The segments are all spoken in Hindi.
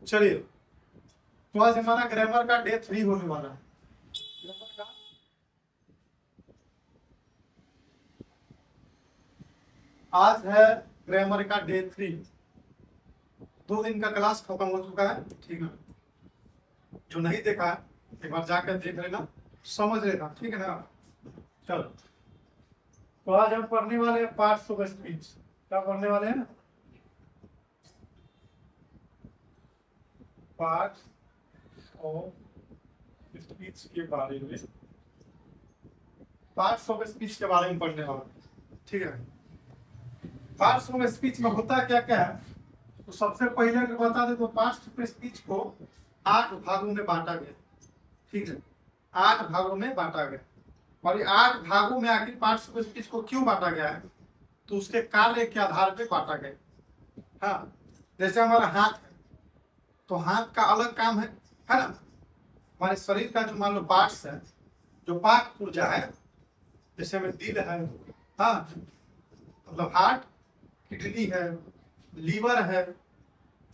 चलिए, तो आज हमारा ग्रामर का डे 3 होने वाला है। ग्रामर का आज है ग्रामर का डे 3। 2 दिन का क्लास खत्म हो चुका है, ठीक है। जो नहीं देखा है एक बार जाकर देख लेना, समझ लेना, ठीक है ना। चलो, तो आज हम पढ़ने वाले हैं पार्ट्स ऑफ स्पीच। क्या पढ़ने वाले हैं? पार्ट्स ऑफ स्पीच के बारे में, पार्ट्स ऑफ स्पीच के बारे में पढ़ने वाले, ठीक है। पार्ट्स ऑफ स्पीच में होता क्या क्या है, तो सबसे पहले अगर बता दे तो पार्ट्स ऑफ स्पीच को 8 भागों में बांटा गया, ठीक है। 8 भागों में बांटा गया, और ये 8 भागों में आखिर पार्ट्स ऑफ स्पीच को क्यों बांटा गया है, तो उसके कार्य के आधार पे बांटा गया। हाँ, जैसे हमारा हाथ है, तो हाथ का अलग काम है ना। हमारे शरीर का जो मान लो पार्ट्स है, जो पाक पुर्जा है, जैसे में दिल है, हाँ, मतलब हार्ट, किडनी है, लीवर है,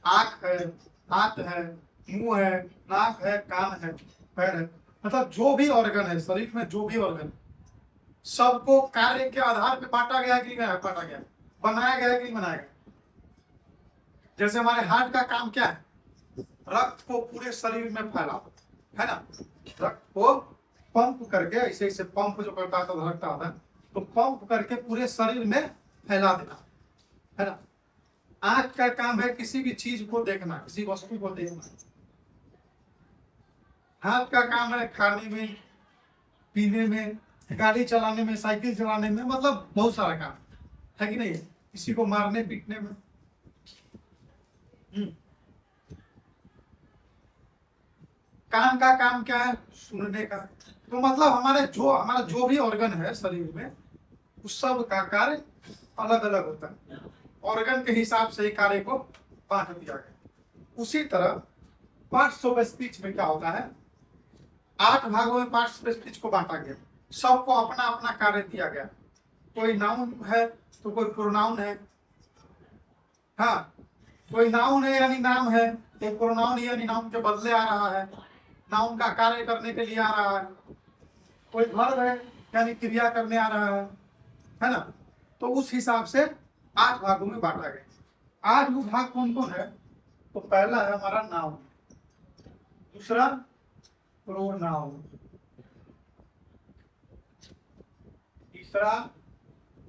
आंख है, हाथ है, मुंह है, नाक है, कान है, पैर है, मतलब जो भी ऑर्गन है शरीर में, जो भी ऑर्गन, सबको कार्य के आधार पे बांटा गया कि नहीं बांटा गया, बनाया गया कि नहीं बनाया गया। जैसे हमारे हार्ट का काम क्या है, रक्त को पूरे शरीर में फैला, है ना। रक्त को पंप करके ऐसे ऐसे पंप जो करता था धड़कता था, तो पंप करके पूरे शरीर में फैला देना, है ना। आंख का काम है किसी भी चीज को देखना, किसी वस्तु को देखना। हाथ का काम है खाने में, पीने में, गाड़ी चलाने में, साइकिल चलाने में, मतलब बहुत सारा काम है कि नहीं, किसी को मारने पीटने में। कान का काम क्या है, सुनने का। तो मतलब हमारा जो भी ऑर्गन है शरीर में, उस सब का कार्य अलग अलग होता है, ऑर्गन के हिसाब से ही कार्य को बांट दिया गया। उसी तरह पार्ट्स ऑफ स्पीच में क्या होता है, 8 भागों में पार्ट्स ऑफ स्पीच को बांटा गया, सबको अपना अपना कार्य दिया गया। कोई नाउन है तो कोई प्रोनाउन है, हाँ, कोई नाउन है यानी नाम है, एक प्रोनाउन यानी नाउन के बदले आ रहा है, नाउन का कार्य करने के लिए आ रहा है। कोई वर्ब है यानी क्रिया करने आ रहा है ना। तो उस हिसाब से 8 भागों में बांटा गया। 8 भाग कौन कौन है, तो पहला है हमारा नाउन, दूसरा प्रोनाउन, तीसरा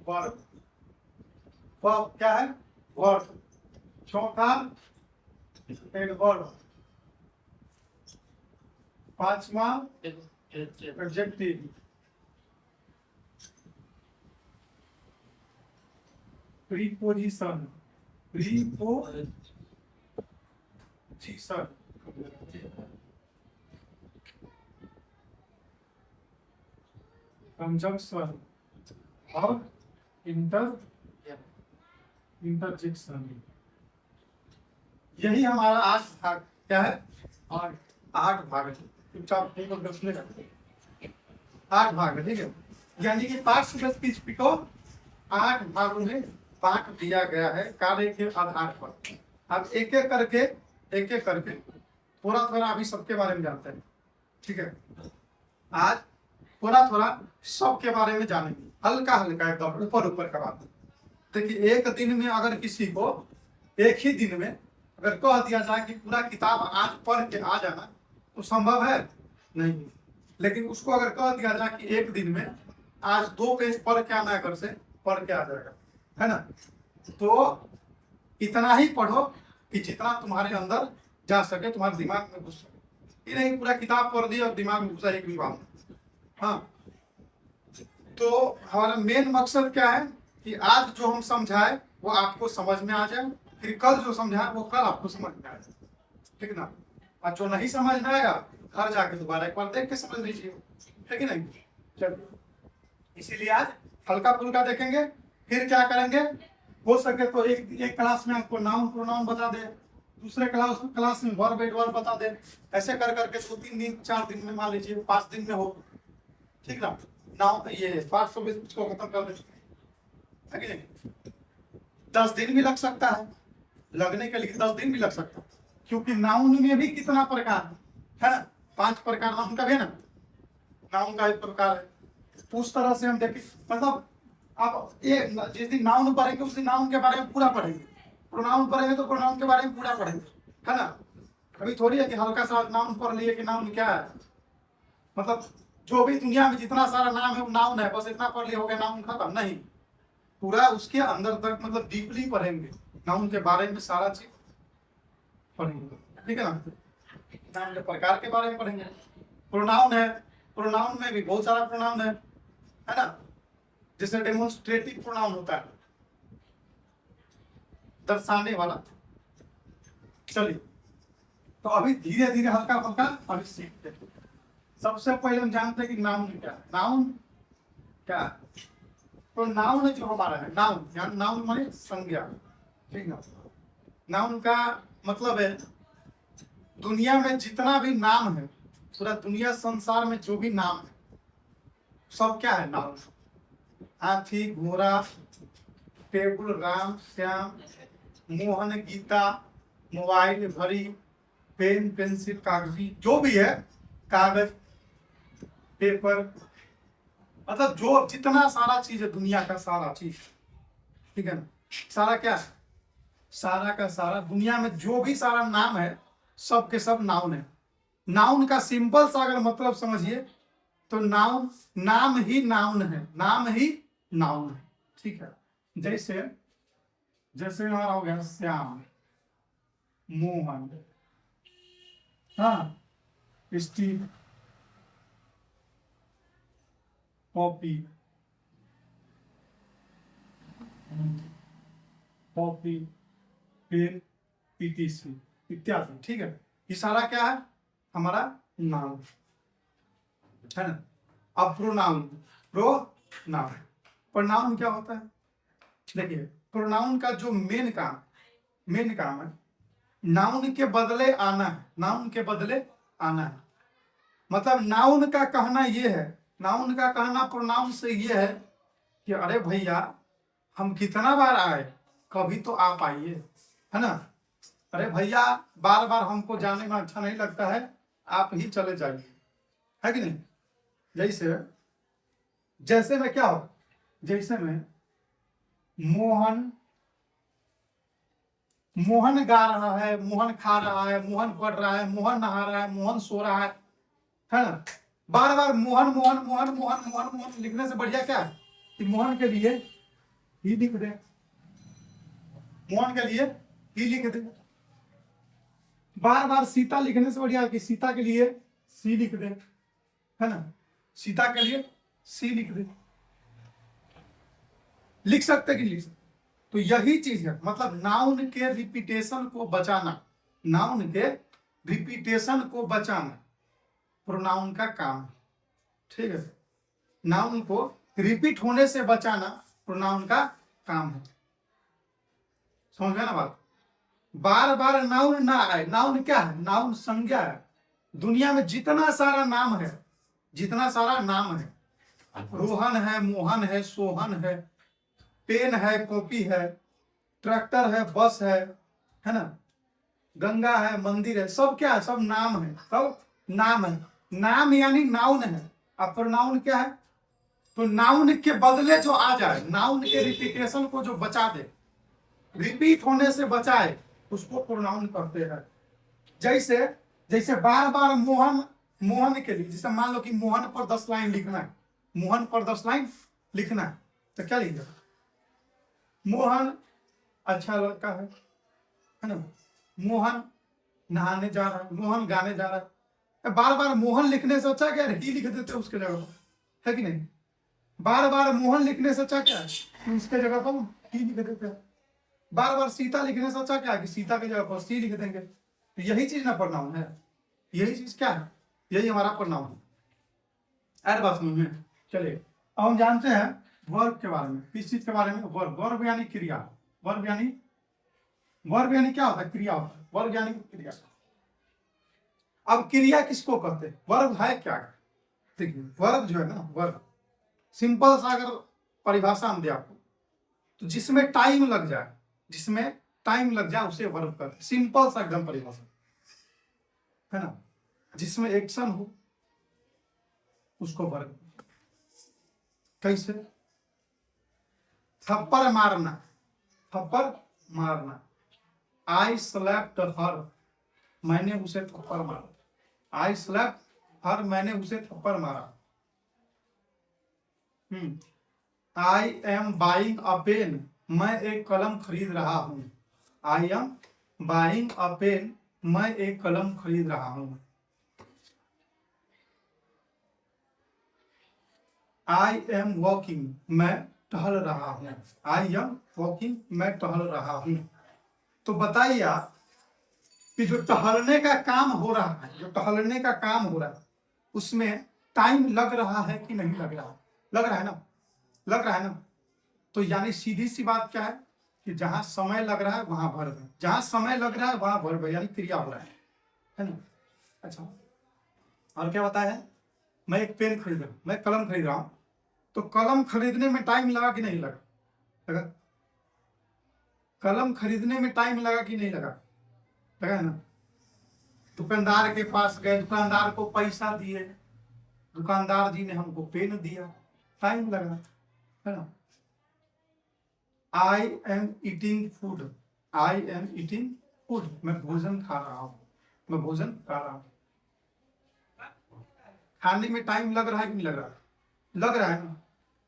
वर्ब, वर्ब क्या है, वर्ब, चौथा एडवर्ब, पांचवा एडजेक्टिव, प्रीपोजिशन, प्रीपोजिशन, कंजंक्शन और इंटरजेक्शन। यही हमारा 8 भाग क्या है, 8 भाग है। चुपचाप 8 भाग है, ठीक है। यानी कि पार्ट्स ऑफ स्पीच को 8 भागों में बांट दिया गया है कार्य के आधार पर। अब एक एक करके थोड़ा थोड़ा अभी सबके बारे में जानते हैं, ठीक है। आज थोड़ा थोड़ा सबके बारे में जानेंगे, हल्का हल्का एकदम ऊपर ऊपर का बात। देखिए, एक दिन में अगर किसी को एक ही दिन में अगर कह दिया जाए कि पूरा किताब आज पढ़ के आ जाना, तो संभव है नहीं। लेकिन उसको अगर कह दिया जाए कि एक दिन में आज 2 पेज पढ़ के आना, घर से पढ़ के आ जाएगा, है ना। तो इतना ही पढ़ो कि जितना तुम्हारे अंदर जा सके, तुम्हारे दिमाग में घुस सके। ये नहीं पूरा किताब पढ़ दी और दिमाग में घुसा एक भी बात। हाँ, तो हमारा मेन मकसद क्या है कि आज जो हम समझाए वो आपको समझ में आ जाए, फिर कल जो समझाए वो कल आपको समझ में आ जाए, ठीक ना। और जो नहीं समझ में आएगा घर जाके दोबारा एक बार देख के समझ लीजिए, है कि नहीं। चलिए, इसीलिए आज हल्का फुल्का देखेंगे। फिर क्या करेंगे, हो सके तो एक क्लास में आपको नाउन प्रोनाउन बता दे, दूसरे क्लास में वर्ब एडवर्ब बता दे। ऐसे कर करके 2-3 दिन 4 दिन में, मान लीजिए 5 दिन में हो, ठीक ना। नाउ ये पार्ट्स ऑफ स्पीच को खत्म कर देते हैं, कि नहीं। 10 दिन भी लग सकता है, लगने के लिए 10 दिन भी लग सकता है, क्योंकि नाउन में भी कितना प्रकार है ना, 5 प्रकार नाउन का भी है ना, नाउन का एक प्रकार है। उस तरह से हम देखें, मतलब आप ये जिस दिन नाउन पढ़ेंगे उस दिन नाउन के बारे में पूरा पढ़ेंगे, प्रोनाउन पढ़ेंगे तो प्रोनाउन के बारे में पूरा पढ़ेंगे, है ना। अभी थोड़ी है कि हल्का सा नाउन पढ़ लिए कि नाउन क्या है, मतलब जो भी दुनिया में जितना सारा नाम है वो नाउन है, बस इतना पढ़ लिए हो गया नाउन खत्म, नहीं, पूरा उसके अंदर तक मतलब डीपली पढ़ेंगे, नाउन के बारे में सारा चीज पढ़ेंगे, ठीक है ना। नाउन के प्रकार के बारे में पढ़ेंगे। प्रोनाउन है, प्रोनाउन में भी बहुत सारा प्रोनाउन है ना, जैसे डेमोन्स्ट्रेटिव प्रोनाउन होता है, दर्शाने वाला। चलिए, तो अभी धीरे धीरे हल्का हल्का अभी सीखते हैं। सबसे पहले हम जानते हैं कि नाउन क्या है। नाउन क्या है? तो नाउन जो हमारा है, नाउन यानी नाउन माने संज्ञा, ठीक ना। नाउन का मतलब है दुनिया में जितना भी नाम है, पूरा दुनिया संसार में जो भी नाम है सब क्या है, नाउन। हाथी, घोड़ा, टेबल, राम, श्याम, मोहन, गीता, मोबाइल, घड़ी, पेन, पेंसिल, कागजी, जो भी है, कागज, पेपर, मतलब जो जितना सारा चीज है दुनिया का सारा चीज, ठीक है ना। सारा क्या है, सारा का सारा दुनिया में जो भी सारा नाम है सब के सब नाउन है। नाउन का सिंपल सा अगर मतलब समझिए तो नाउन नाम ही नाउन है, नाम ही नाउन है, ठीक है। जैसे जैसे हमारा हो गया श्याम, मोहन, हाँ, Steve, copy, copy, pen, PTC इत्यादि, ठीक है। ये सारा क्या है, हमारा नाउन है ना। अब प्रोनाउन, प्रोनाउन, प्रोनाउन क्या होता है, देखिए प्रोनाउन का जो मेन काम है नाउन के बदले आना है, नाउन के बदले आना है। मतलब नाउन का कहना ये है, नाउन का कहना प्रोनाउन से ये है कि अरे भैया हम कितना बार आए, कभी तो आप आइए, है ना। अरे भैया बार बार हमको जाने में अच्छा नहीं लगता है, आप ही चले जाइए, है कि नहीं। जैसे जैसे में क्या हो, जैसे में मोहन, मोहन गा रहा है, मोहन खा रहा है, मोहन पढ़ रहा है, मोहन नहा रहा है, मोहन सो रहा है ना। बार बार मोहन मोहन मोहन मोहन मोहन मोहन लिखने से बढ़िया क्या है कि मोहन के लिए ही लिख दे, मोहन के लिए ही लिख दे। बार बार सीता लिखने से बढ़िया कि सीता के लिए सी लिख दे, है ना, सीता के लिए सी लिख दे, लिख सकते कि लिख सकते। तो यही चीज है, मतलब नाउन के रिपीटेशन को बचाना, नाउन के रिपीटेशन को बचाना प्रोनाउन का काम है, ठीक है। नाउन को रिपीट होने से बचाना प्रोनाउन का काम है, समझ गए ना बात। बार बार नाउन ना आए, नाउन क्या है, नाउन संज्ञा है। दुनिया में जितना सारा नाम है, जितना सारा नाम है, रोहन है, मोहन है, सोहन है, पेन है, कॉपी है, ट्रैक्टर है, बस है ना, गंगा है, मंदिर है, सब क्या है, सब नाम है, सब नाम है। नाम यानी नाउन है। अब प्रोनाउन क्या है, तो नाउन के बदले जो आ जाए, नाउन के रिपीटेशन को जो बचा दे, रिपीट होने से बचाए, उसको प्रोनाउन कहते हैं। जैसे जैसे बार बार मोहन, मोहन के लिए जैसे मान लो कि मोहन पर 10 लाइन लिखना है, मोहन पर 10 लाइन लिखना है, तो क्या लिखेगा, मोहन अच्छा लड़का है ना, मोहन नहाने जा रहा है, मोहन गाने जा रहा है। बार बार मोहन लिखने से अच्छा क्या ही लिख देते उसके जगह पर, है कि नहीं। बार बार मोहन लिखने से अच्छा क्या है उसके जगह पर ही लिख देते हैं। बार बार सीता लिखने से अच्छा क्या है कि सीता की जगह पर सी लिख देंगे। तो यही चीज ना प्रोनाउन है, यही चीज क्या है, यही हमारा प्रोनाउन है। ऐड बात समझ में। चलिए अब हम जानते हैं वर्ब के बारे में। किस चीज के बारे में, वर्ब, वर्ब यानी क्रिया, वर्ब यानी क्या होता है, क्रिया होता है, वर्ब यानी क्रिया। अब क्रिया किसको कहते हैं, वर्ब है क्या, देखिए वर्ब जो है ना, वर्ब सिंपल सा अगर परिभाषा हम दे आपको, तो जिसमें टाइम लग जाए, जिसमें टाइम लग जाए उसे वर्ब कहते हैं, सिंपल सा एकदम परिभाषा। है ना, जिसमें एक्शन हो उसको वर्ब। कैसे? थप्पड़ मारना, थप्पड़ मारना, आई स्लैप्ड हर, मैंने उसे थप्पड़ मारा, आई स्लैप्ड हर, मैंने उसे थप्पड़ मारा। I am buying a pen, मैं एक कलम खरीद रहा हूं, I am buying a pen, मैं एक कलम खरीद रहा हूं। आई एम वॉकिंग, मैं टहल रहा हूं, आई एम वॉकिंग, मैं टहल रहा हूं। तो बताइए आप कि जो टहलने का काम हो रहा है, जो टहलने का काम हो रहा है उसमें टाइम लग रहा है कि नहीं लग रहा? लग रहा है ना, लग रहा है ना। तो यानी सीधी सी बात क्या है कि जहां समय लग रहा है वहां वर्ब है, जहां समय लग रहा है वहां वर्ब है, यानी क्रिया हो रहा है ना। अच्छा, और क्या बताया है? मैं एक पेन खरीद रहा हूं, मैं कलम खरीद रहा हूं, तो कलम खरीदने में टाइम लगा कि नहीं लगा? लगा। कलम खरीदने में टाइम लगा कि नहीं लगा? लगा है ना। दुकानदार के पास गए, दुकानदार को पैसा दिए, दुकानदार जी ने हमको पेन दिया, टाइम लगा, है ना। I am eating food, I am eating food, मैं भोजन खा रहा हूं, मैं भोजन खा रहा हूं। खाने में टाइम लग रहा है कि नहीं लग रहा? लग रहा है ना।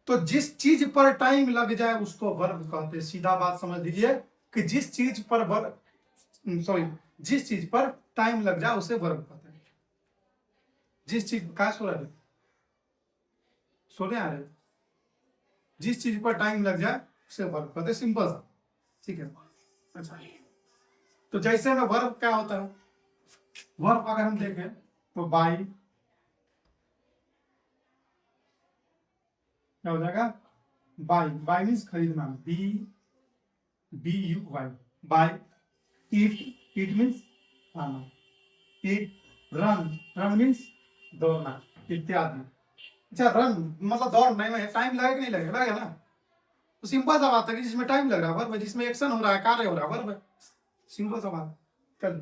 तो जिस चीज पर टाइम लग जाए उसको वर्ब कहते हैं। सीधा बात समझ लीजिए कि जिस चीज पर वर्ब, सॉरी, जिस चीज पर टाइम लग जाए उसे वर्ब कहते हैं। जिस चीज का सो रहे, सोने आ रहे, जिस चीज पर टाइम लग जाए उसे वर्ब कहते हैं। सिंपल सा, ठीक है। अच्छा, तो जैसे में वर्ब क्या होता है, वर्ब अगर हम देखें तो बाई, क्या हो जाएगा? बाई, बाई मीन्स खरीदना, B B U Y, buy. Eat, eat means खाना, ईट। रन, रन मीन्स दौड़ना, इत्यादि। अच्छा, रन मतलब दौड़ने में टाइम लगेगा कि नहीं लगेगा? लगेगा ना। तो सिंपल सा बात है कि जिसमें टाइम लग रहा है वर्ब है, जिसमें एक्शन हो रहा है, कार्य हो रहा है वर्ब है। सिंपल सा बात। चल